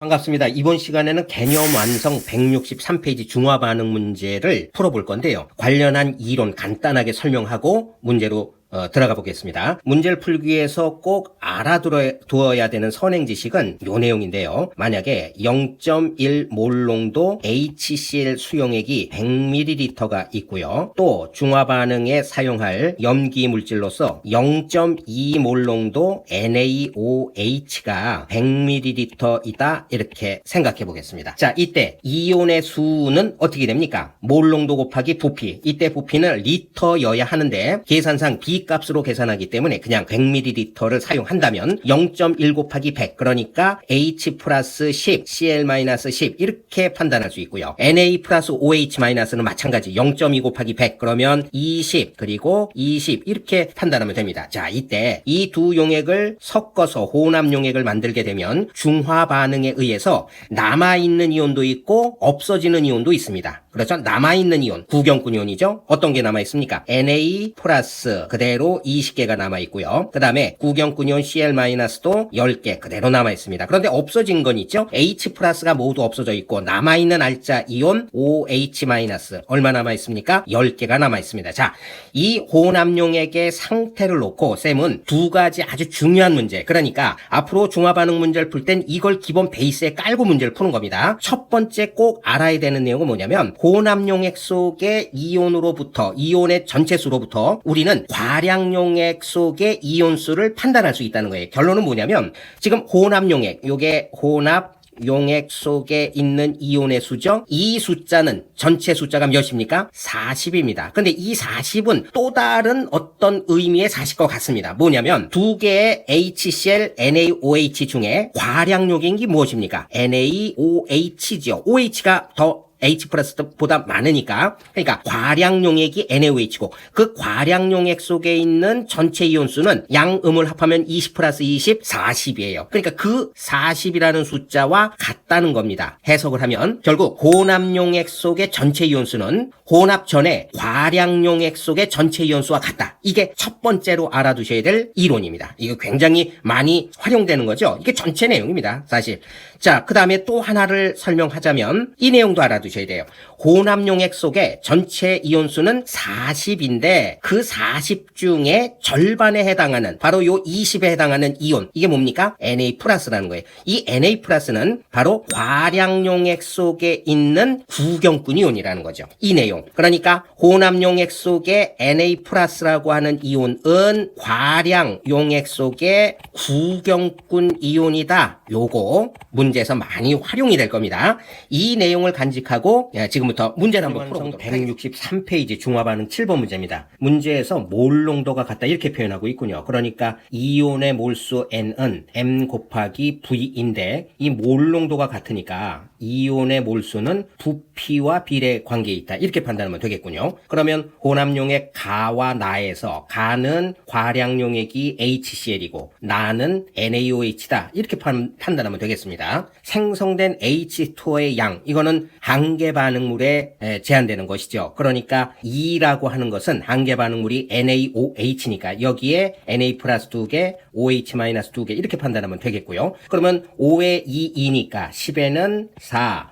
반갑습니다. 이번 시간에는 개념 완성 163페이지 중화 반응 문제를 풀어볼 건데요. 관련한 이론 간단하게 설명하고 문제로 들어가 보겠습니다. 문제를 풀기 위해서 꼭 알아두어야 되는 선행 지식은 요 내용인데요. 만약에 0.1 몰농도 HCl 수용액이 100ml가 있고요. 또 중화 반응에 사용할 염기 물질로서 0.2 몰농도 NaOH가 100ml이다 이렇게 생각해 보겠습니다. 자, 이때 이온의 수는 어떻게 됩니까? 몰농도 곱하기 부피. 이때 부피는 리터여야 하는데 계산상 B 값으로 계산하기 때문에 그냥 100ml를 사용한다면 0.1 곱하기 100 그러니까 H 플러스 10 Cl 마이너스 10 이렇게 판단할 수 있고요. Na 플러스 OH 마이너스는 마찬가지 0.2 곱하기 100 그러면 20 그리고 20 이렇게 판단하면 됩니다. 자, 이때 이 두 용액을 섞어서 혼합 용액을 만들게 되면 중화 반응에 의해서 남아있는 이온도 있고 없어지는 이온도 있습니다. 그렇죠? 남아있는 이온, 구경꾼 이온이죠? 어떤 게 남아있습니까? Na 플러스 그대로 20개가 남아있고요. 그 다음에 구경꾼 이온 Cl-도 10개 그대로 남아있습니다. 그런데 없어진 건 있죠? H 플러스가 모두 없어져 있고 남아있는 알짜 이온 OH 마이너스 얼마 남아있습니까? 10개가 남아있습니다. 자, 이 혼합용액의 상태를 놓고 쌤은 두 가지 아주 중요한 문제, 그러니까 앞으로 중화반응 문제를 풀 땐 이걸 기본 베이스에 깔고 문제를 푸는 겁니다. 첫 번째 꼭 알아야 되는 내용은 뭐냐면 혼합용액 속의 이온으로부터, 이온의 전체 수로부터 우리는 과량용액 속의 이온수를 판단할 수 있다는 거예요. 결론은 뭐냐면 지금 혼합용액, 요게 혼합용액 속에 있는 이온의 수죠. 이 숫자는 전체 숫자가 몇입니까? 40입니다. 근데 이 40은 또 다른 어떤 의미의 40과 같습니다. 뭐냐면 두 개의 HCl, NaOH 중에 과량용액인 게 무엇입니까? NaOH죠. OH가 더 H 플러스보다 많으니까, 그러니까 과량용액이 NaOH고 그 과량용액 속에 있는 전체 이온수는 양음을 합하면 20 플러스 20, 40이에요. 그러니까 그 40이라는 숫자와 같다는 겁니다. 해석을 하면 결국 혼합용액 속의 전체 이온수는 혼합 전에 과량용액 속의 전체 이온수와 같다. 이게 첫 번째로 알아두셔야 될 이론입니다. 이거 굉장히 많이 활용되는 거죠. 이게 전체 내용입니다, 사실. 자, 그 다음에 또 하나를 설명하자면 이 내용도 알아두셔야 돼요. 혼합용액 속에 전체 이온수는 40인데 그 40 중에 절반에 해당하는 바로 요 20에 해당하는 이온, 이게 뭡니까? Na 플러스라는 거예요. 이 Na 플러스는 바로 과량용액 속에 있는 구경꾼 이온이라는 거죠. 이 내용. 그러니까 혼합용액 속에 Na 플러스라고 하는 이온은 과량용액 속에 구경꾼 이온이다. 요거 문제에서 많이 활용이 될 겁니다. 이 내용을 간직하고 지금부터 문제를 한번 풀어보도록 하겠습니다. 163페이지 중화반응 7번 문제입니다. 문제에서 몰 농도가 같다 이렇게 표현하고 있군요. 그러니까 이온의 몰수 N은 M 곱하기 V인데 이 몰 농도가 같으니까 이온의 몰수는 부피와 비례 관계에 있다 이렇게 판단하면 되겠군요. 그러면 혼합용액 가와 나에서 가는 과량용액이 HCl이고 나는 NaOH다 이렇게 판단하면 되겠습니다. 생성된 H2O의 양, 이거는 한계 반응물에 제한되는 것이죠. 그러니까 2라고 하는 것은 한계 반응물이 NaOH니까 여기에 Na 플러스 2개, OH 마이너스 2개 이렇게 판단하면 되겠고요. 그러면 5에 2니까 10에는 4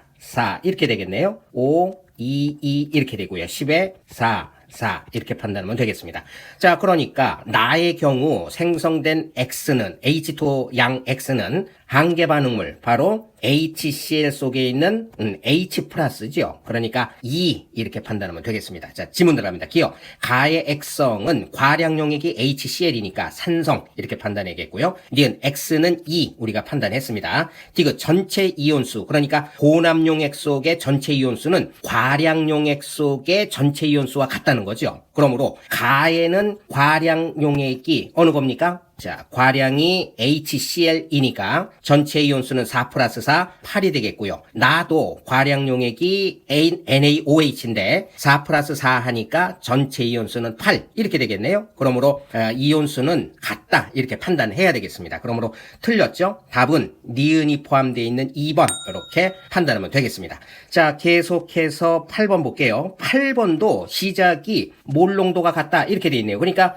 이렇게 되겠네요. 5, 2 이렇게 되고요. 10에 4 이렇게 판단하면 되겠습니다. 자, 그러니까 나의 경우 생성된 X는 H2O 양 X는 한계 반응물 바로 HCl 속에 있는 H 플러스죠. 그러니까 2 이렇게 판단하면 되겠습니다. 자, 지문 들어갑니다. 기억. 가의 액성은 과량용액이 HCl이니까 산성 이렇게 판단해야겠고요. 니은 X는 2 우리가 판단했습니다. 디귿 전체 이온수 그러니까 혼합용액 속의 전체 이온수는 과량용액 속의 전체 이온수와 같다는 거죠. 그러므로 가에는 과량용액이 어느 겁니까? 자, 과량이 HCl이니까 전체 이온수는 4 플러스 4, 8이 되겠고요. 나도 과량용액이 NaOH인데 4 플러스 4 하니까 전체 이온수는 8 이렇게 되겠네요. 그러므로 이온수는 같다 이렇게 판단해야 되겠습니다. 그러므로 틀렸죠? 답은 니은이 포함되어 있는 2번 이렇게 판단하면 되겠습니다. 자, 계속해서 8번 볼게요. 8번도 시작이 몰 농도가 같다 이렇게 되어 있네요. 그러니까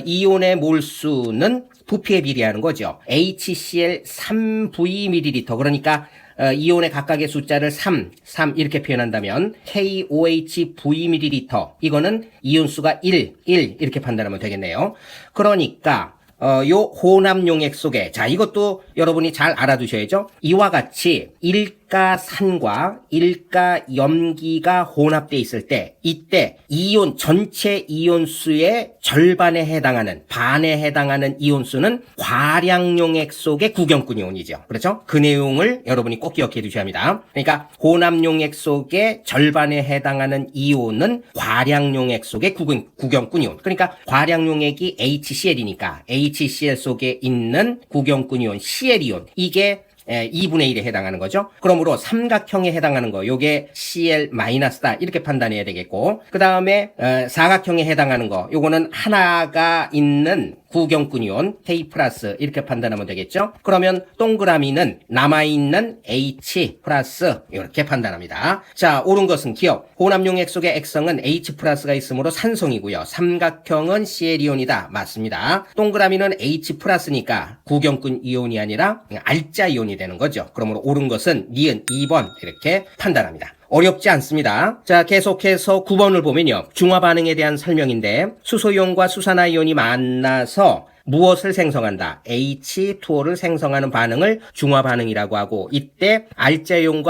이온의 몰수는 부피에 비례하는 거죠. HCl 3V ml 그러니까 이온의 각각의 숫자를 3 이렇게 표현한다면 KOH Vml 이거는 이온수가 1 이렇게 판단하면 되겠네요. 그러니까 요 혼합용액 속에, 자, 이것도 여러분이 잘 알아두셔야죠. 이와 같이 일가산과 일가염기가 혼합되어 있을 때, 이때 이온, 전체 이온수의 절반에 해당하는, 반에 해당하는 이온수는 과량용액 속의 구경꾼 이온이죠. 그렇죠? 그 내용을 여러분이 꼭 기억해 두셔야 합니다. 그러니까 혼합용액 속의 절반에 해당하는 이온은 과량용액 속의 구경꾼 이온. 그러니까 과량용액이 HCl이니까 HCl 속에 있는 구경꾼 이온, Cl이온, 이게 2분의 1에 해당하는 거죠. 그러므로 삼각형에 해당하는 거, 요게 Cl-다 이렇게 판단해야 되겠고, 그 다음에 사각형에 해당하는 거, 요거는 하나가 있는 구경꾼 이온 K 플러스 이렇게 판단하면 되겠죠. 그러면 동그라미는 남아있는 H 플러스 이렇게 판단합니다. 자, 옳은 것은 기억. 혼합용액 속의 액성은 H 플러스가 있으므로 산성이고요. 삼각형은 Cl-이온이다. 맞습니다. 동그라미는 H 플러스니까 구경꾼 이온이 아니라 알짜 이온이 되는 거죠. 그러므로 옳은 것은 니은 2번 이렇게 판단합니다. 어렵지 않습니다. 자, 계속해서 9번을 보면요. 중화반응에 대한 설명인데 수소이온과 수산화이온이 만나서 무엇을 생성한다? H2O를 생성하는 반응을 중화반응이라고 하고, 이때 알짜이온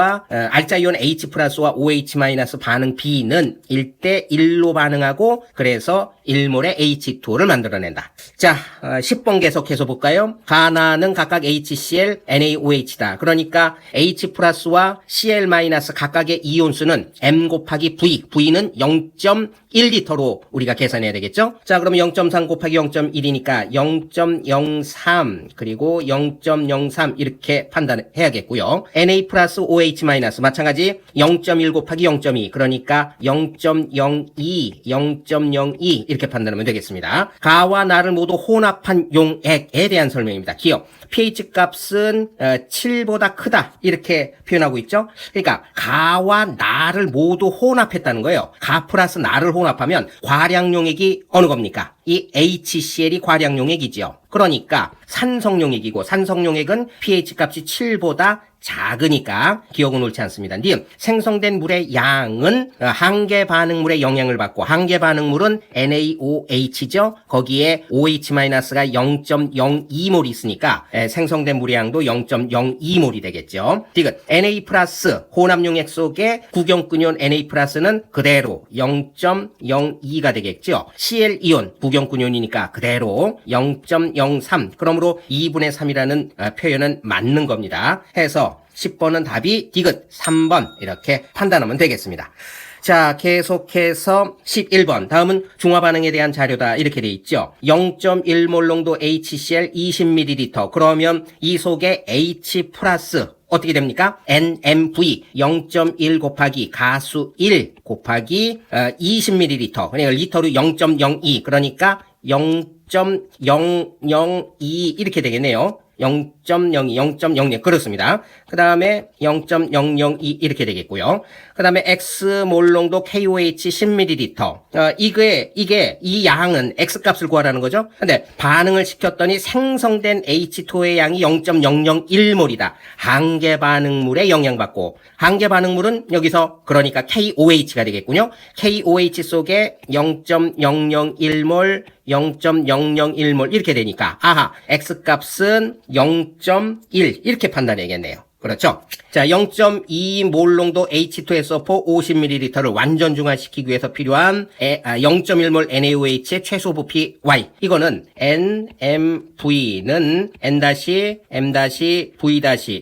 H 플러스와 OH 마이너스 반응 B는 1대 1로 반응하고, 그래서 1몰의 H2O를 만들어낸다. 자, 10번 계속해서 볼까요? 가나는 각각 HCl, NaOH다. 그러니까 H 플러스와 Cl 마이너스 각각의 이온수는 M 곱하기 V, V는 0.1리터로 우리가 계산해야 되겠죠? 자, 그러면 0.3 곱하기 0.1이니까 0.03 그리고 0.03 이렇게 판단해야겠고요. Na 플러스 OH 마이너스 마찬가지 0.1 곱하기 0.2 그러니까 0.02 0.02 이렇게 판단하면 되겠습니다. 가와 나를 모두 혼합한 용액에 대한 설명입니다. 기억. pH 값은 7보다 크다 이렇게 표현하고 있죠. 그러니까 가와 나를 모두 혼합했다는 거예요. 가 플러스 나를 혼합하면 과량용액이 어느 겁니까? 이 HCl이 과량용액이지요. 그러니까 산성용액이고, 산성용액은 pH 값이 7보다 작으니까 기억은 옳지 않습니다. 니은 생성된 물의 양은 한계 반응물의 영향을 받고, 한계 반응물은 NaOH죠. 거기에 OH-가 0.02몰이 있으니까 생성된 물의 양도 0.02몰이 되겠죠. 디귿 Na 플러스 혼합용액 속에 구경꾼이온 Na 플러스는 그대로 0.02가 되겠죠. Cl-이온 구경꾼이온이니까 그대로 0.03. 그러므로 2분의 3이라는 표현은 맞는 겁니다. 해서 10번은 답이 디귿 3번 이렇게 판단하면 되겠습니다. 자, 계속해서 11번. 다음은 중화반응에 대한 자료다. 이렇게 돼 있죠. 0.1몰 농도 HCl 20ml. 그러면 이 속에 H 플러스 어떻게 됩니까? NMV 0.1 곱하기 가수 1 곱하기 20ml. 그러니까 리터로 0.02. 그러니까 0.002 이렇게 되겠네요. 0.02 그렇습니다. 그 다음에 0.002 이렇게 되겠고요. 그 다음에 X몰 농도 KOH 10ml. 이게 이 양은 X값을 구하라는 거죠. 근데 반응을 시켰더니 생성된 H2O의 양이 0.001몰이다. 한계 반응물에 영향받고, 한계 반응물은 여기서 그러니까 KOH가 되겠군요. KOH 속에 0.001몰 0.001몰 이렇게 되니까 아하, X값은 0.1 이렇게 판단해야겠네요. 그렇죠? 자, 0.2몰 농도 H2SO4 50ml를 완전 중화시키기 위해서 필요한 0.1몰 NaOH의 최소 부피 Y. 이거는 NMV는 N-M-V-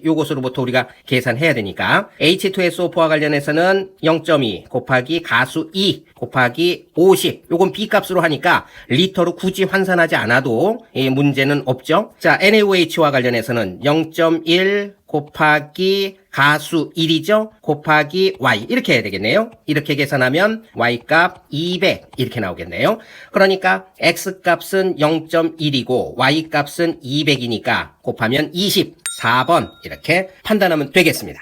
요것으로부터 우리가 계산해야 되니까 H2SO4와 관련해서는 0.2 곱하기 가수 2 곱하기 50. 요건 B값으로 하니까 리터로 굳이 환산하지 않아도 문제는 없죠. 자, NaOH와 관련해서는 0.1 곱하기 가수 1이죠. 곱하기 Y 이렇게 해야 되겠네요. 이렇게 계산하면 Y값 200 이렇게 나오겠네요. 그러니까 X값은 0.1이고 Y값은 200이니까 곱하면 24번 이렇게 판단하면 되겠습니다.